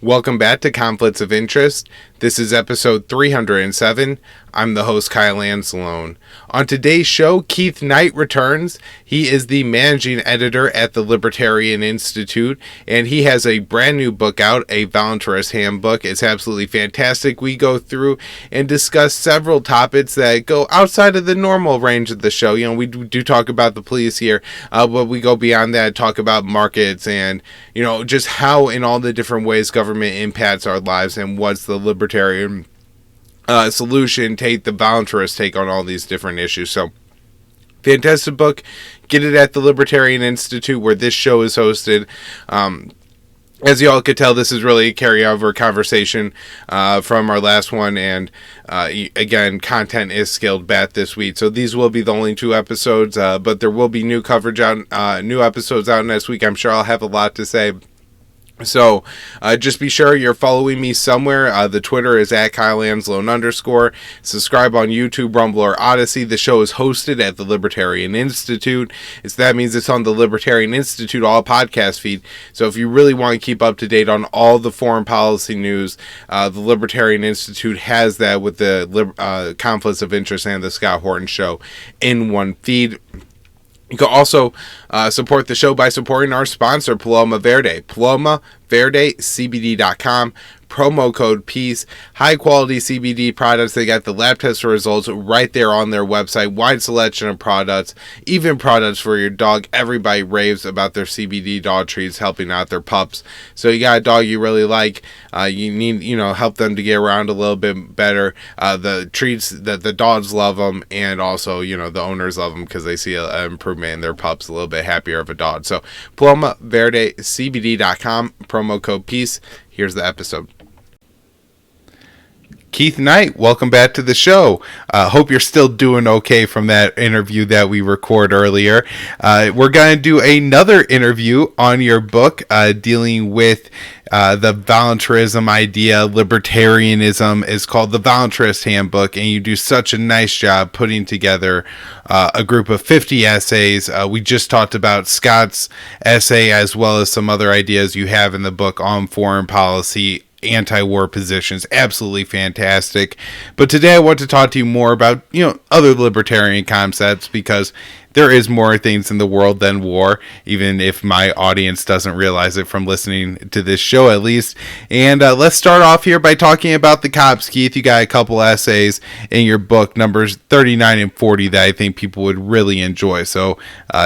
Welcome back to Conflicts of Interest. This is episode 307. I'm the host, Kyle Anslone. On today's show, Keith Knight returns. He is the managing editor at the Libertarian Institute, and he has a brand new book out, A Voluntarist Handbook. It's absolutely fantastic. We go through and discuss several topics that go outside of the normal range of the show. You know, we do talk about the police here, but we go beyond that, talk about markets and, you know, just how in all the different ways government impacts our lives and what's the libertarian solution, the voluntarist take on all these different issues. So, fantastic book. Get it at the Libertarian Institute, where this show is hosted. As you all could tell, this is really a carryover conversation from our last one, and again, content is scaled back this week. So these will be the only two episodes, but there will be new coverage out, new episodes out next week. I'm sure I'll have a lot to say. So, just be sure you're following me somewhere. The Twitter is at @KyleAnslone_. Subscribe on YouTube, Rumble, or Odysee. The show is hosted at the Libertarian Institute. That means it's on the Libertarian Institute all podcast feed. So if you really want to keep up to date on all the foreign policy news, the Libertarian Institute has that with the Conflicts of Interest and the Scott Horton Show in one feed. You can also support the show by supporting our sponsor, Paloma Verde. PalomaVerdeCBD.com. Promo code PEACE. High quality CBD products. They got the lab test results right there on their website. Wide selection of products. Even products for your dog. Everybody raves about their CBD dog treats helping out their pups. So you got a dog you really like. You need, help them to get around a little bit better. The treats that the dogs love them, and also, the owners love them because they see an improvement in their pups, a little bit happier of a dog. So PalomaVerdeCBD.com. Promo code PEACE. Here's the episode. Keith Knight, welcome back to the show. Hope you're still doing okay from that interview that we recorded earlier. We're going to do another interview on your book dealing with the voluntarism idea. Libertarianism is called the Voluntarist Handbook, and you do such a nice job putting together a group of 50 essays. We just talked about Scott's essay as well as some other ideas you have in the book on foreign policy, anti-war positions. Absolutely fantastic. But today I want to talk to you more about, other libertarian concepts, because there is more things in the world than war, even if my audience doesn't realize it from listening to this show at least. And let's start off here by talking about the cops. Keith, you got a couple essays in your book, numbers 39 and 40, that I think people would really enjoy. So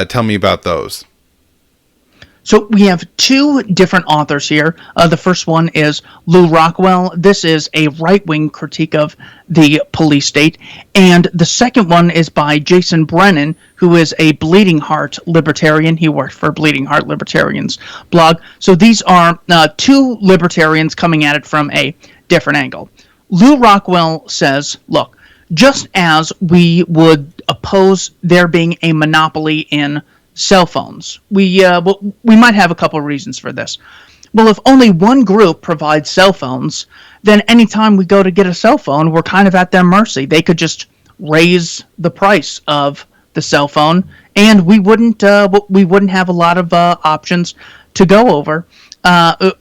tell me about those. So we have two different authors here. The first one is Lou Rockwell. This is a right-wing critique of the police state. And the second one is by Jason Brennan, who is a Bleeding Heart libertarian. He worked for Bleeding Heart Libertarians blog. So these are two libertarians coming at it from a different angle. Lou Rockwell says, look, just as we would oppose there being a monopoly in cell phones. We might have a couple of reasons for this. Well, if only one group provides cell phones, then anytime we go to get a cell phone, we're kind of at their mercy. They could just raise the price of the cell phone, and we wouldn't have a lot of options to go over.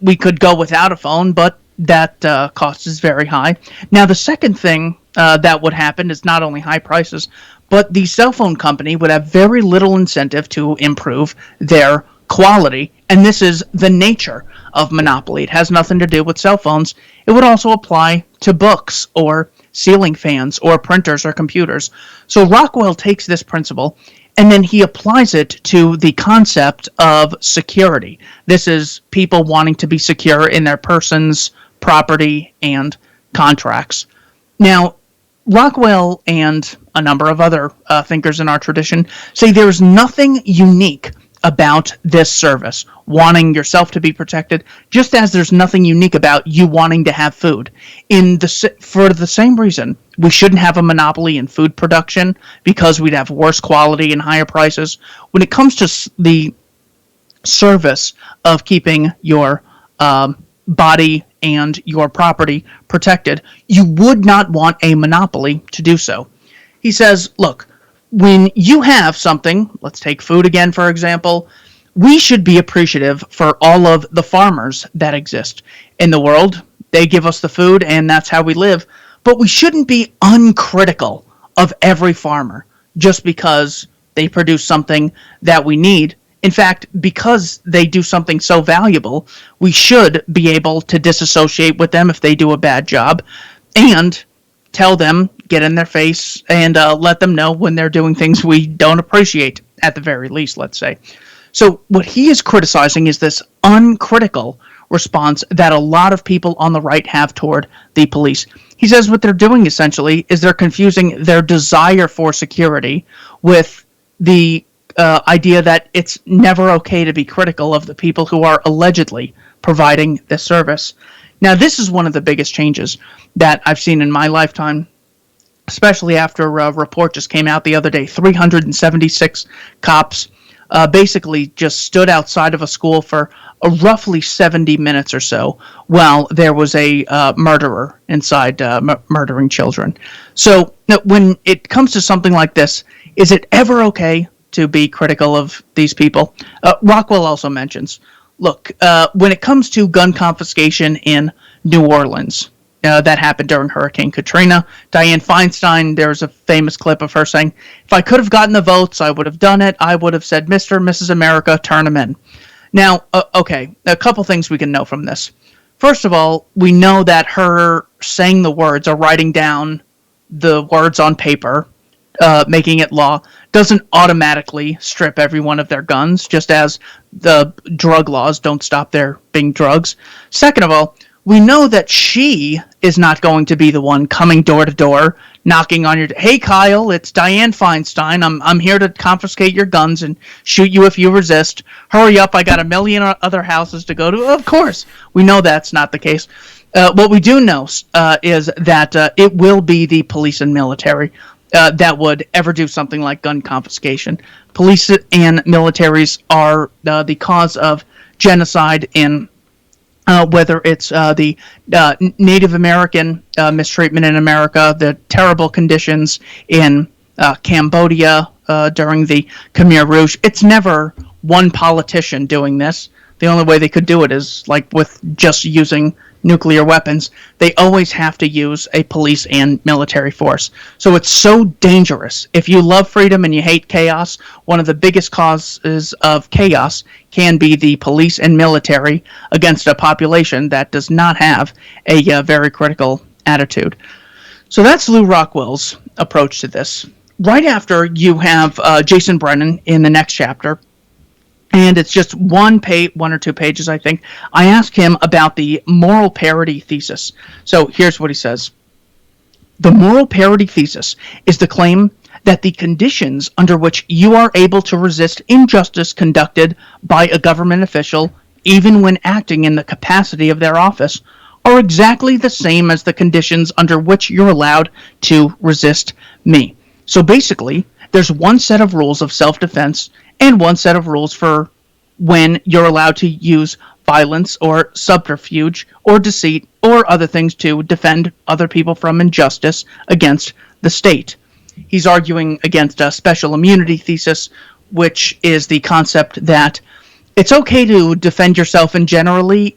We could go without a phone, but that cost is very high. Now, the second thing that would happen is not only high prices, but the cell phone company would have very little incentive to improve their quality, and this is the nature of monopoly. It has nothing to do with cell phones. It would also apply to books or ceiling fans or printers or computers. So Rockwell takes this principle and then he applies it to the concept of security. This is people wanting to be secure in their persons, property, and contracts. Now, Rockwell and a number of other thinkers in our tradition say there's nothing unique about this service, wanting yourself to be protected, just as there's nothing unique about you wanting to have food. For the same reason, we shouldn't have a monopoly in food production because we'd have worse quality and higher prices. When it comes to the service of keeping your body and your property protected, you would not want a monopoly to do so. He says, look, when you have something, let's take food again, for example, we should be appreciative for all of the farmers that exist in the world. They give us the food, and that's how we live. But we shouldn't be uncritical of every farmer just because they produce something that we need. In fact, because they do something so valuable, we should be able to disassociate with them if they do a bad job and tell them, get in their face, and let them know when they're doing things we don't appreciate, at the very least, let's say. So what he is criticizing is this uncritical response that a lot of people on the right have toward the police. He says what they're doing essentially is they're confusing their desire for security with the idea that it's never okay to be critical of the people who are allegedly providing this service. Now, this is one of the biggest changes that I've seen in my lifetime, especially after a report just came out the other day. 376 cops basically just stood outside of a school for roughly 70 minutes or so while there was a murderer inside murdering children. So when it comes to something like this, is it ever okay to be critical of these people? Rockwell also mentions, look, when it comes to gun confiscation in New Orleans, that happened during Hurricane Katrina, Dianne Feinstein, there's a famous clip of her saying, if I could have gotten the votes, I would have done it. I would have said, Mr. and Mrs. America, turn them in. Now, okay, a couple things we can know from this. First of all, we know that her saying the words or writing down the words on paper, making it law, doesn't automatically strip everyone of their guns, just as the drug laws don't stop there being drugs. Second of all, we know that she is not going to be the one coming door to door, knocking on your door. Hey, Kyle, it's Dianne Feinstein. I'm here to confiscate your guns and shoot you if you resist. Hurry up, I got a million other houses to go to. Of course, we know that's not the case. What we do know is that it will be the police and military that would ever do something like gun confiscation. Police and militaries are the cause of genocide in whether it's the Native American mistreatment in America, the terrible conditions in Cambodia during the Khmer Rouge. It's never one politician doing this. The only way they could do it is like with just using nuclear weapons. They always have to use a police and military force. So it's so dangerous. If you love freedom and you hate chaos, one of the biggest causes of chaos can be the police and military against a population that does not have a very critical attitude. So that's Lou Rockwell's approach to this. Right after, you have Jason Brennan in the next chapter, and it's just one or two pages, I think. I asked him about the moral parity thesis. So here's what he says. The moral parity thesis is the claim that the conditions under which you are able to resist injustice conducted by a government official, even when acting in the capacity of their office, are exactly the same as the conditions under which you're allowed to resist me. So basically, there's one set of rules of self-defense and one set of rules for when you're allowed to use violence or subterfuge or deceit or other things to defend other people from injustice against the state. He's arguing against a special immunity thesis, which is the concept that it's okay to defend yourself in general,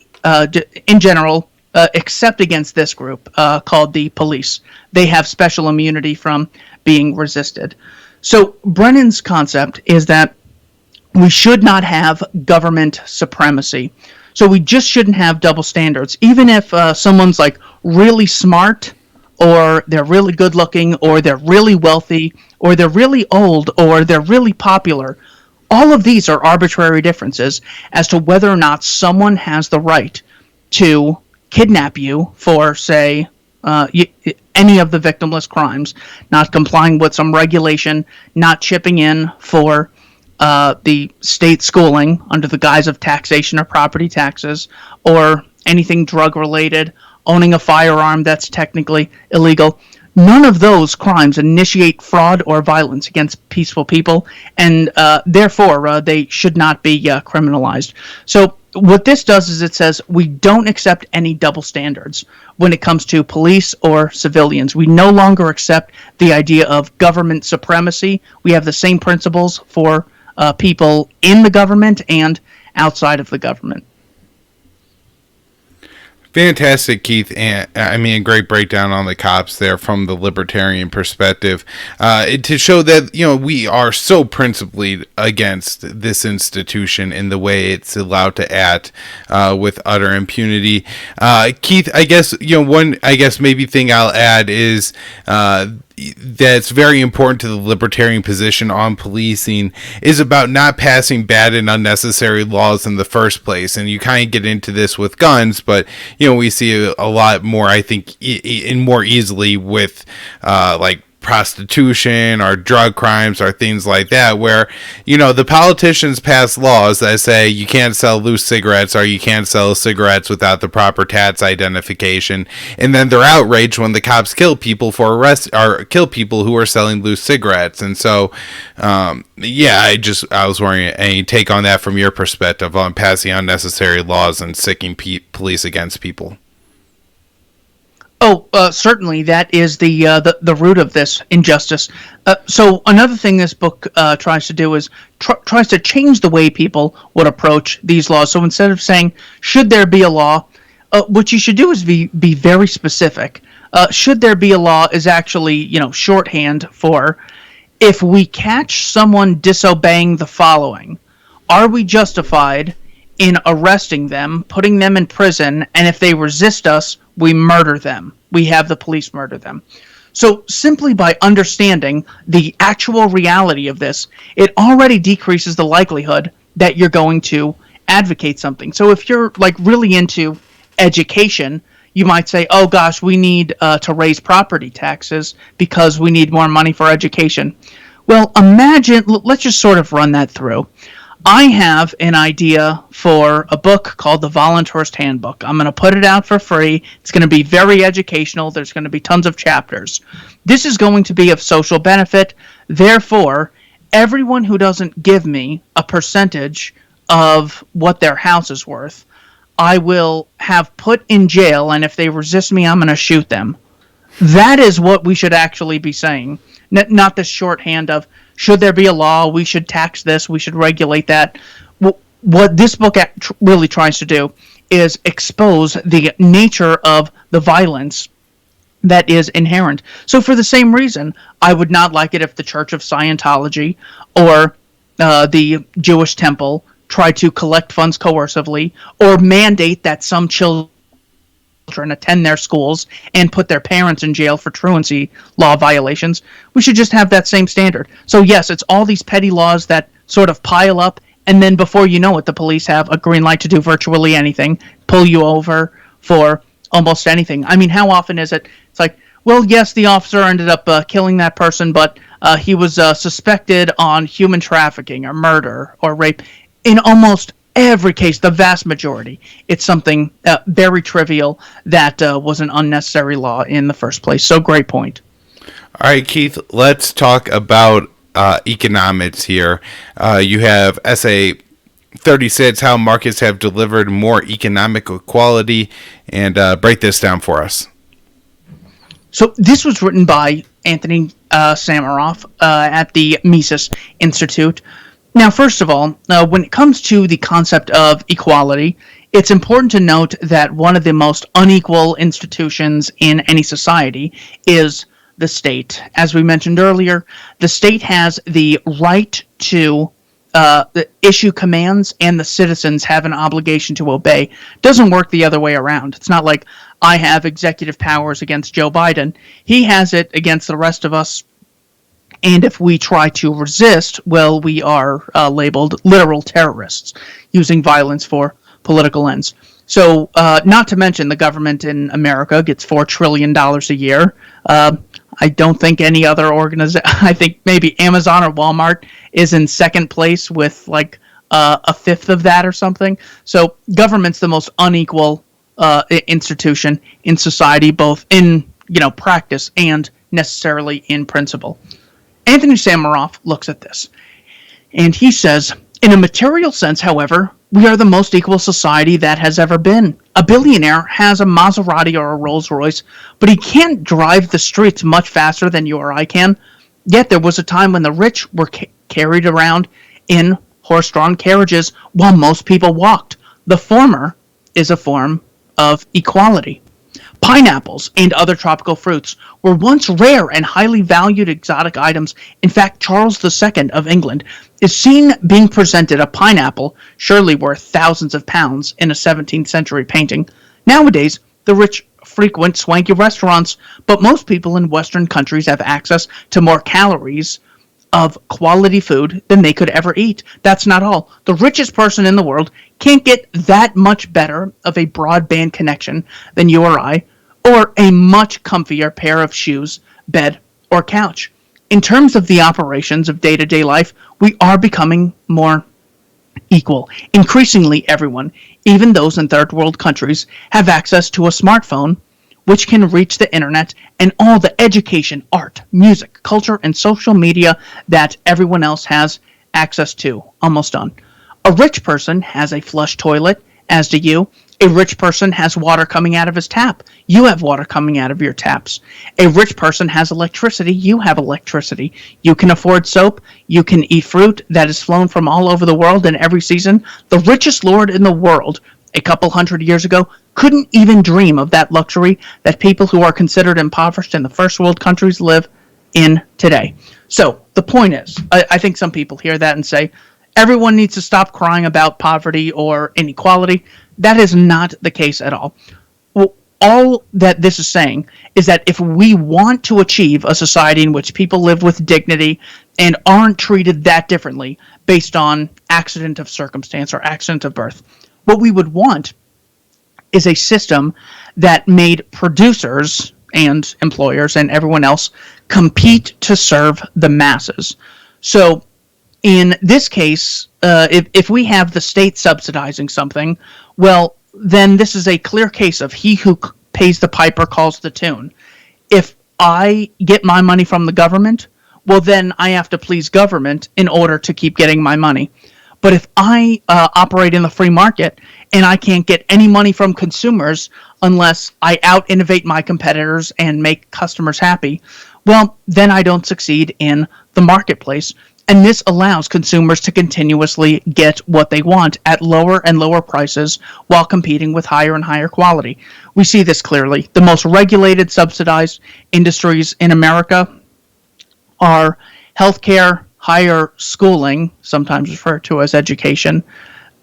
except against this group called the police. They have special immunity from being resisted. So Brennan's concept is that we should not have government supremacy. So we just shouldn't have double standards. Even if someone's like really smart, or they're really good looking, or they're really wealthy, or they're really old, or they're really popular, all of these are arbitrary differences as to whether or not someone has the right to kidnap you for, say, any of the victimless crimes, not complying with some regulation, not chipping in for the state schooling under the guise of taxation or property taxes, or anything drug-related, owning a firearm that's technically illegal. None of those crimes initiate fraud or violence against peaceful people, and therefore they should not be criminalized. So what this does is it says we don't accept any double standards when it comes to police or civilians. We no longer accept the idea of government supremacy. We have the same principles for people in the government and outside of the government. Fantastic, Keith. And I mean, a great breakdown on the cops there from the libertarian perspective, to show that, we are so principally against this institution in the way it's allowed to act with utter impunity. Keith, I guess, maybe thing I'll add is that's very important to the libertarian position on policing is about not passing bad and unnecessary laws in the first place. And you kind of get into this with guns, but we see a lot more, I think, more easily with like prostitution or drug crimes or things like that, where the politicians pass laws that say you can't sell loose cigarettes or you can't sell cigarettes without the proper TATS identification, and then they're outraged when the cops kill people for arrest or kill people who are selling loose cigarettes. And so I was wondering any take on that from your perspective on passing unnecessary laws and sicking police against people. Oh, certainly that is the root of this injustice. So another thing this book tries to do is tries to change the way people would approach these laws. So instead of saying, should there be a law, what you should do is be very specific. Should there be a law is actually, shorthand for if we catch someone disobeying the following, are we justified in arresting them, putting them in prison, and if they resist us, we murder them. We have the police murder them. So simply by understanding the actual reality of this, it already decreases the likelihood that you're going to advocate something. So if you're like really into education, you might say, oh gosh, we need to raise property taxes because we need more money for education. Well, imagine, let's just sort of run that through. I have an idea for a book called The Voluntarist Handbook. I'm going to put it out for free. It's going to be very educational. There's going to be tons of chapters. This is going to be of social benefit. Therefore, everyone who doesn't give me a percentage of what their house is worth, I will have put in jail, and if they resist me, I'm going to shoot them. That is what we should actually be saying, not the shorthand of, should there be a law, we should tax this, we should regulate that. What this book really tries to do is expose the nature of the violence that is inherent. So for the same reason, I would not like it if the Church of Scientology or the Jewish Temple tried to collect funds coercively or mandate that some children attend their schools and put their parents in jail for truancy law violations. We should just have that same standard. So yes, it's all these petty laws that sort of pile up, and then before you know it, the police have a green light to do virtually anything, pull you over for almost anything. I mean, how often is it? It's like, well, yes, the officer ended up killing that person, but he was suspected on human trafficking or murder or rape. In almost every case, the vast majority, it's something very trivial that was an unnecessary law in the first place. So great point. All right, Keith, let's talk about economics here. You have essay 36, How Markets Have Delivered More Economic Equality, and break this down for us. So this was written by Anthony Samaroff at the Mises Institute. Now, first of all, when it comes to the concept of equality, it's important to note that one of the most unequal institutions in any society is the state. As we mentioned earlier, the state has the right to issue commands, and the citizens have an obligation to obey. It doesn't work the other way around. It's not like I have executive powers against Joe Biden. He has it against the rest of us. And if we try to resist, well, we are labeled literal terrorists, using violence for political ends. So, not to mention the government in America gets $4 trillion a year. I don't think any other organization, I think maybe Amazon or Walmart is in second place with like a fifth of that or something. So, government's the most unequal institution in society, both in practice and necessarily in principle. Anthony Samaroff looks at this, and he says, in a material sense, however, we are the most equal society that has ever been. A billionaire has a Maserati or a Rolls Royce, but he can't drive the streets much faster than you or I can. Yet there was a time when the rich were carried around in horse-drawn carriages while most people walked. The former is a form of equality. Pineapples and other tropical fruits were once rare and highly valued exotic items. In fact, Charles II of England is seen being presented a pineapple, surely worth thousands of pounds, in a 17th century painting. Nowadays, the rich frequent swanky restaurants, but most people in Western countries have access to more calories of quality food than they could ever eat. That's not all. The richest person in the world can't get that much better of a broadband connection than you or I, or a much comfier pair of shoes, bed, or couch. In terms of the operations of day-to-day life, we are becoming more equal. Increasingly, everyone, even those in third world countries, have access to a smartphone which can reach the internet and all the education, art, music, culture, and social media that everyone else has access to. Almost done. A rich person has a flush toilet, as do you. A rich person has water coming out of his tap. You have water coming out of your taps. A rich person has electricity. You have electricity. You can afford soap. You can eat fruit that is flown from all over the world in every season. The richest lord in the world a couple hundred years ago couldn't even dream of that luxury that people who are considered impoverished in the first world countries live in today. So the point is, I think some people hear that and say, everyone needs to stop crying about poverty or inequality. That is not the case at all. Well, all that this is saying is that if we want to achieve a society in which people live with dignity and aren't treated that differently based on accident of circumstance or accident of birth, what we would want is a system that made producers and employers and everyone else compete to serve the masses. So in this case, if we have the state subsidizing something, well, then this is a clear case of he who pays the piper calls the tune. If I get my money from the government, well, then I have to please government in order to keep getting my money. But if I operate in the free market and I can't get any money from consumers unless I out-innovate my competitors and make customers happy, well, then I don't succeed in the marketplace. And this allows consumers to continuously get what they want at lower and lower prices while competing with higher and higher quality. We see this clearly. The most regulated, subsidized industries in America are healthcare, higher schooling, sometimes referred to as education,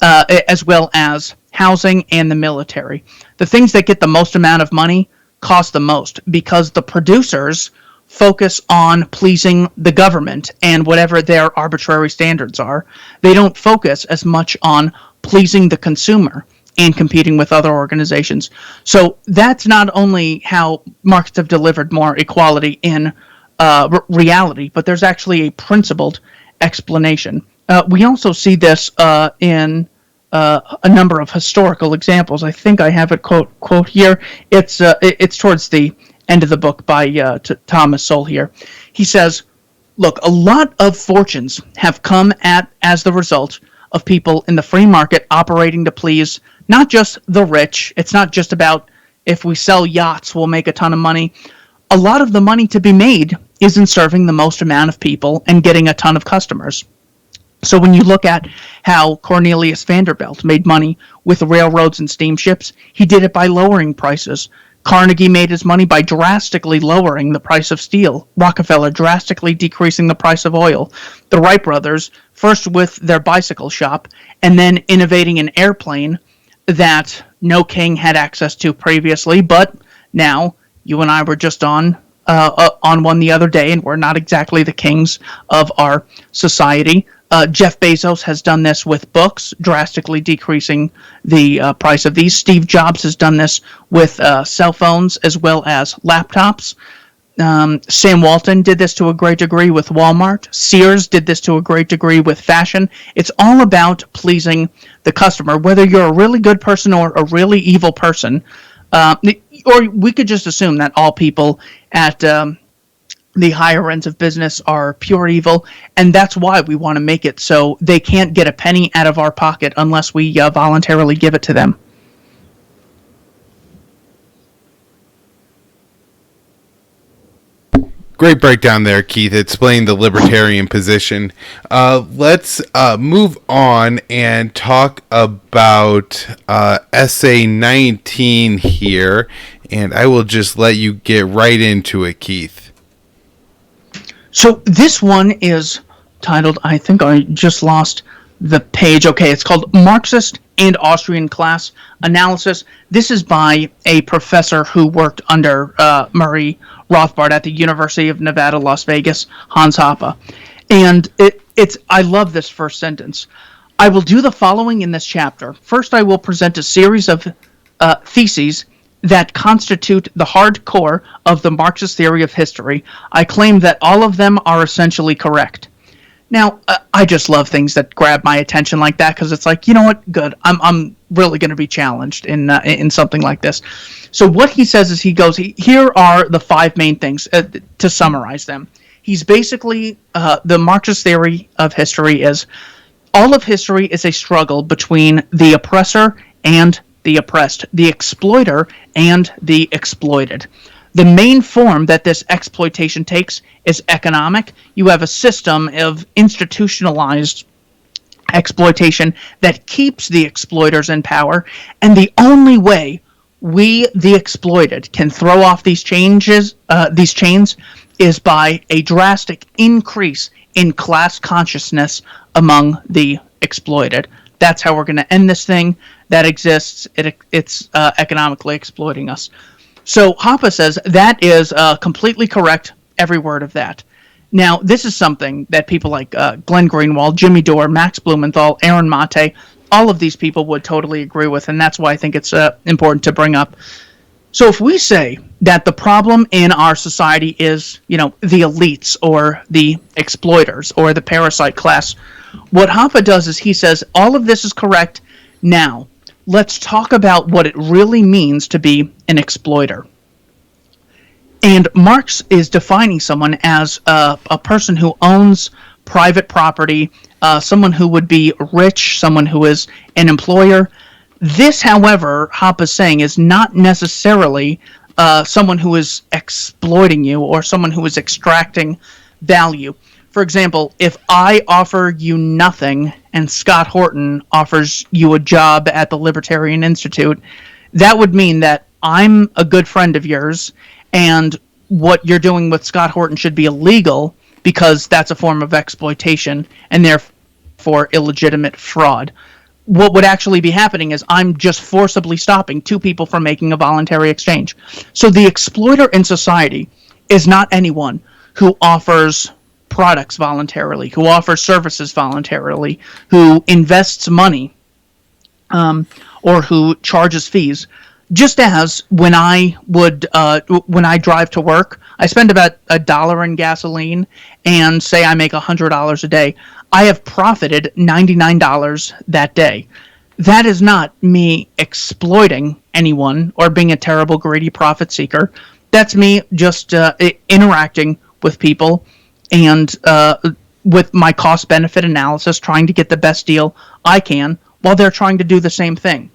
as well as housing and the military. The things that get the most amount of money cost the most because the producers focus on pleasing the government and whatever their arbitrary standards are. They don't focus as much on pleasing the consumer and competing with other organizations. So that's not only how markets have delivered more equality in reality, but there's actually a principled explanation. We also see this in a number of historical examples. I think I have it quote here. It's towards the end of the book by Thomas Sowell here. He says, look, a lot of fortunes have come as the result of people in the free market operating to please not just the rich. It's not just about if we sell yachts, we'll make a ton of money. A lot of the money to be made is in serving the most amount of people and getting a ton of customers. So when you look at how Cornelius Vanderbilt made money with railroads and steamships, he did it by lowering prices. Carnegie made his money by drastically lowering the price of steel. Rockefeller drastically decreasing the price of oil. The Wright brothers, first with their bicycle shop, and then innovating an airplane that no king had access to previously, but now you and I were just on one the other day, and we're not exactly the kings of our society. Jeff Bezos has done this with books, drastically decreasing the price of these. Steve Jobs has done this with cell phones as well as laptops. Sam Walton did this to a great degree with Walmart. Sears did this to a great degree with fashion. It's all about pleasing the customer, whether you're a really good person or a really evil person. Or we could just assume that all people at the higher ends of business are pure evil, and that's why we want to make it so they can't get a penny out of our pocket unless we voluntarily give it to them. Great breakdown there, Keith. Explain the libertarian position. Let's move on and talk about essay 19 here, and I will just let you get right into it, Keith. So this one is titled, I think I just lost the page. Okay, it's called Marxist and Austrian Class Analysis. This is by a professor who worked under Murray Rothbard at the University of Nevada, Las Vegas, Hans Hoppe. And I love this first sentence. I will do the following in this chapter. First, I will present a series of theses that constitute the hard core of the Marxist theory of history. I claim that all of them are essentially correct. Now, I just love things that grab my attention like that, because it's like, you know what, good. I'm really going to be challenged in something like this. So what he says is, he goes, here are the 5 main things to summarize them. He's basically, the Marxist theory of history is, all of history is a struggle between the oppressor and the oppressed, the exploiter and the exploited. The main form that this exploitation takes is economic. You have a system of institutionalized exploitation that keeps the exploiters in power, and the only way we, the exploited, can throw off these chains is by a drastic increase in class consciousness among the exploited. That's how we're going to end this thing that exists. It's economically exploiting us. So Hoppe says that is completely correct, every word of that. Now, this is something that people like Glenn Greenwald, Jimmy Dore, Max Blumenthal, Aaron Mate, all of these people would totally agree with, and that's why I think it's important to bring up. So if we say that the problem in our society is, the elites or the exploiters or the parasite class, what Hoppe does is he says, all of this is correct. Now, let's talk about what it really means to be an exploiter. And Marx is defining someone as a person who owns private property, someone who would be rich, someone who is an employer. This, however, Hoppe is saying, is not necessarily someone who is exploiting you or someone who is extracting value. For example, if I offer you nothing and Scott Horton offers you a job at the Libertarian Institute, that would mean that I'm a good friend of yours, and what you're doing with Scott Horton should be illegal because that's a form of exploitation and therefore illegitimate fraud. What would actually be happening is I'm just forcibly stopping 2 people from making a voluntary exchange. So the exploiter in society is not anyone who offers products voluntarily, who offers services voluntarily, who invests money, or who charges fees. Just as when I drive to work, I spend about $1 in gasoline, and say I make $100 a day, I have profited $99 that day. That is not me exploiting anyone or being a terrible greedy profit seeker. That's me just interacting with people and with my cost-benefit analysis, trying to get the best deal I can while they're trying to do the same thing.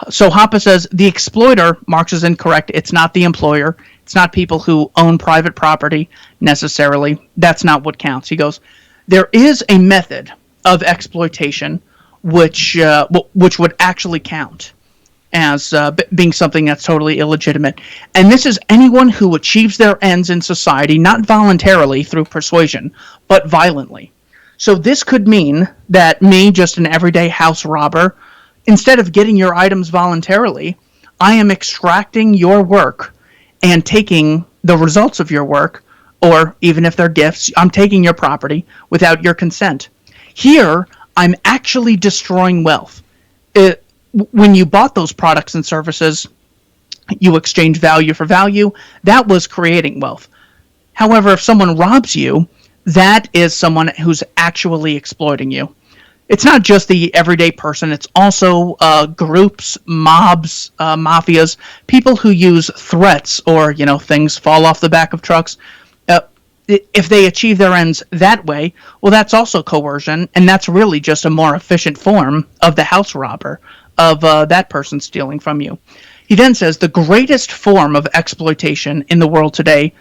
So Hoppe says the exploiter, Marx is incorrect. It's not the employer. It's not people who own private property necessarily. That's not what counts. He goes, there is a method of exploitation which would actually count as being something that's totally illegitimate. And this is anyone who achieves their ends in society, not voluntarily through persuasion, but violently. So this could mean that me, just an everyday house robber, instead of getting your items voluntarily, I am extracting your work and taking the results of your work, or even if they're gifts, I'm taking your property without your consent. Here, I'm actually destroying wealth. When you bought those products and services, you exchange value for value. That was creating wealth. However, if someone robs you, that is someone who's actually exploiting you. It's not just the everyday person. It's also groups, mobs, mafias, people who use threats or, things fall off the back of trucks. If they achieve their ends that way, well, that's also coercion, and that's really just a more efficient form of the house robber, of that person stealing from you. He then says the greatest form of exploitation in the world today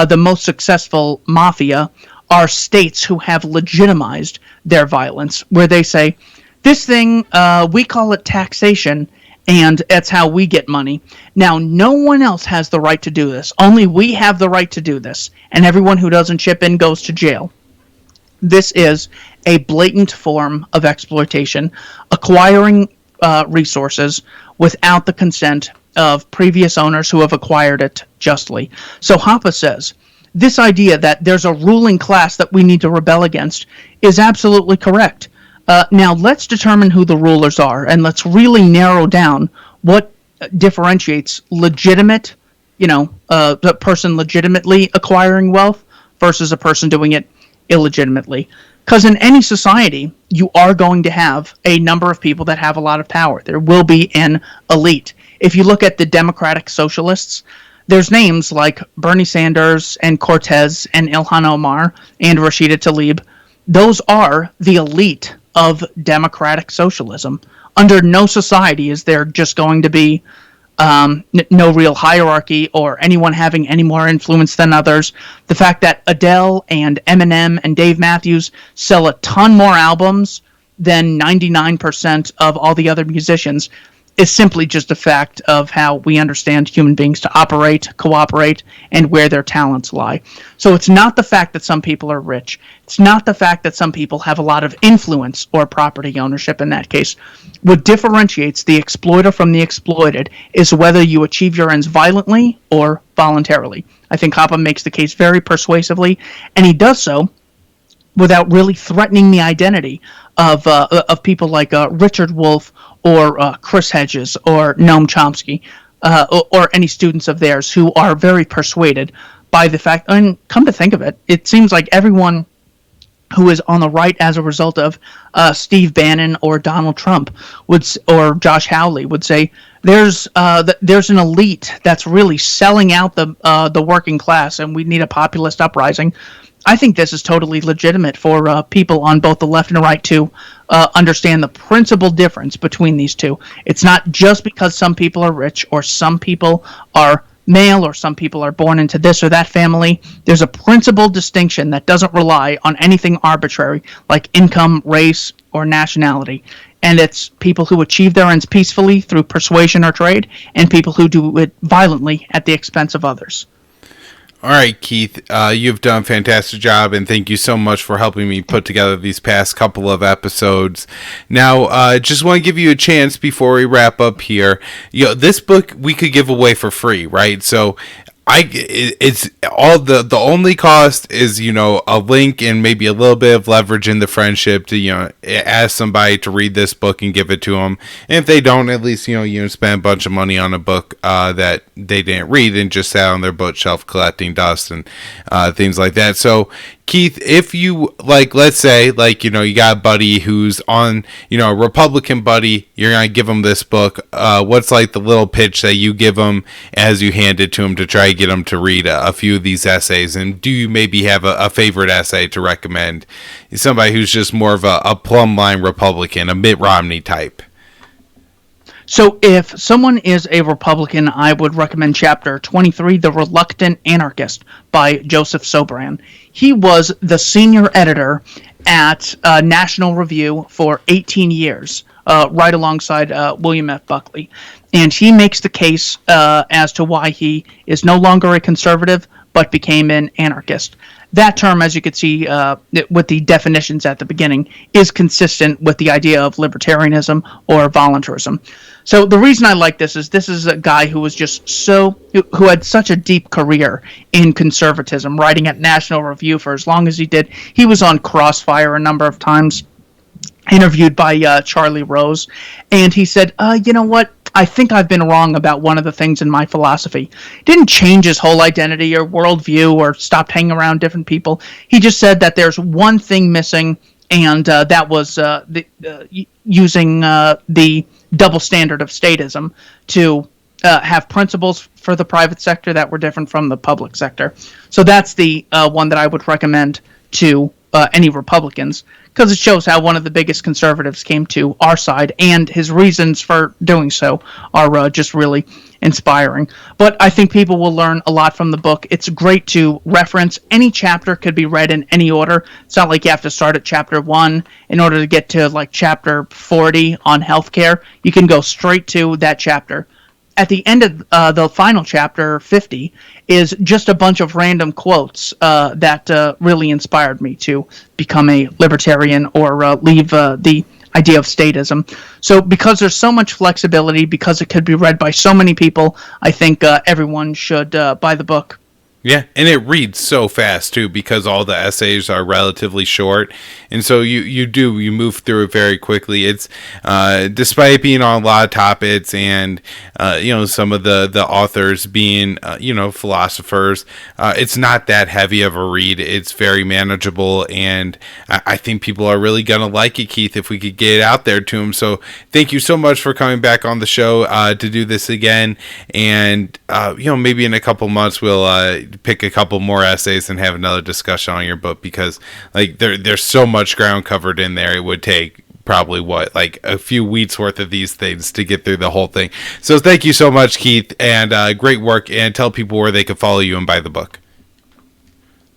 the most successful mafia are states who have legitimized their violence, where they say, this thing, we call it taxation, and that's how we get money. Now, no one else has the right to do this. Only we have the right to do this, and everyone who doesn't chip in goes to jail. This is a blatant form of exploitation, acquiring resources without the consent of previous owners who have acquired it justly. So Hoppe says, this idea that there's a ruling class that we need to rebel against is absolutely correct. Now, let's determine who the rulers are, and let's really narrow down what differentiates legitimate, the person legitimately acquiring wealth versus a person doing it illegitimately. Because in any society, you are going to have a number of people that have a lot of power. There will be an elite. If you look at the democratic socialists, there's names like Bernie Sanders and Cortez and Ilhan Omar and Rashida Tlaib. Those are the elite of democratic socialism. Under no society is there just going to be no real hierarchy or anyone having any more influence than others. The fact that Adele and Eminem and Dave Matthews sell a ton more albums than 99% of all the other musicians is simply just a fact of how we understand human beings to operate, cooperate, and where their talents lie. So it's not the fact that some people are rich. It's not the fact that some people have a lot of influence or property ownership in that case. What differentiates the exploiter from the exploited is whether you achieve your ends violently or voluntarily. I think Hoppe makes the case very persuasively, and he does so without really threatening the identity of people like Richard Wolff or Chris Hedges or Noam Chomsky or any students of theirs who are very persuaded by the fact, and come to think of it, it seems like everyone who is on the right as a result of Steve Bannon or Donald Trump or Josh Hawley would say there's an elite that's really selling out the working class, and we need a populist uprising. I think this is totally legitimate for people on both the left and the right to understand the principal difference between these two. It's not just because some people are rich or some people are male or some people are born into this or that family. There's a principal distinction that doesn't rely on anything arbitrary like income, race, or nationality. And it's people who achieve their ends peacefully through persuasion or trade, and people who do it violently at the expense of others. All right, Keith, you've done a fantastic job, and thank you so much for helping me put together these past couple of episodes. Now, just want to give you a chance before we wrap up here. This book we could give away for free, right? So it's all the only cost is a link and maybe a little bit of leverage in the friendship to ask somebody to read this book and give it to them, and if they don't, at least you spend a bunch of money on a book that they didn't read and just sat on their bookshelf collecting dust and things like that. So Keith, if you let's say you got a buddy who's on a Republican buddy, you're gonna give him this book. What's the little pitch that you give him as you hand it to him to try to get him to read a few of these essays? And do you maybe have a favorite essay to recommend? Somebody who's just more of a plumb line Republican, a Mitt Romney type. So if someone is a Republican, I would recommend chapter 23, The Reluctant Anarchist by Joseph Sobran. He was the senior editor at National Review for 18 years, right alongside William F. Buckley. And he makes the case as to why he is no longer a conservative, but became an anarchist. That term, as you could see with the definitions at the beginning, is consistent with the idea of libertarianism or voluntarism. So the reason I like this is a guy who was who had such a deep career in conservatism, writing at National Review for as long as he did. He was on Crossfire a number of times, interviewed by Charlie Rose, and he said, you know what? I think I've been wrong about one of the things in my philosophy. He didn't change his whole identity or worldview or stopped hanging around different people. He just said that there's one thing missing, and that was using the double standard of statism to have principles for the private sector that were different from the public sector. So that's the one that I would recommend to any Republicans, because it shows how one of the biggest conservatives came to our side, and his reasons for doing so are just really inspiring. But I think people will learn a lot from the book. It's great to reference. Any chapter could be read in any order. It's not like you have to start at chapter 1 in order to get to like chapter 40 on healthcare. You can go straight to that chapter. At the end of the final chapter, 50, is just a bunch of random quotes that really inspired me to become a libertarian or leave the idea of statism. So because there's so much flexibility, because it could be read by so many people, I think everyone should buy the book. Yeah, and it reads so fast too because all the essays are relatively short, and so you move through it very quickly. It's despite being on a lot of topics and some of the authors being philosophers, it's not that heavy of a read. It's very manageable, and I think people are really gonna like it, Keith, if we could get it out there to them. So thank you so much for coming back on the show to do this again, and maybe in a couple months we'll pick a couple more essays and have another discussion on your book, because like there's so much ground covered in there. It would take probably like a few weeks worth of these things to get through the whole thing. So thank you so much, Keith, and great work, and tell people where they can follow you and buy the book.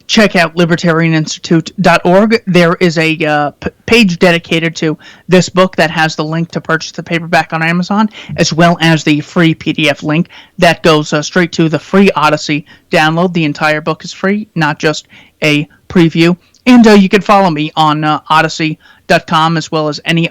Check out libertarianinstitute.org. There is a page dedicated to this book that has the link to purchase the paperback on Amazon, as well as the free PDF link that goes straight to the free Odysee download. The entire book is free, not just a preview. And you can follow me on Odysee.com as well as any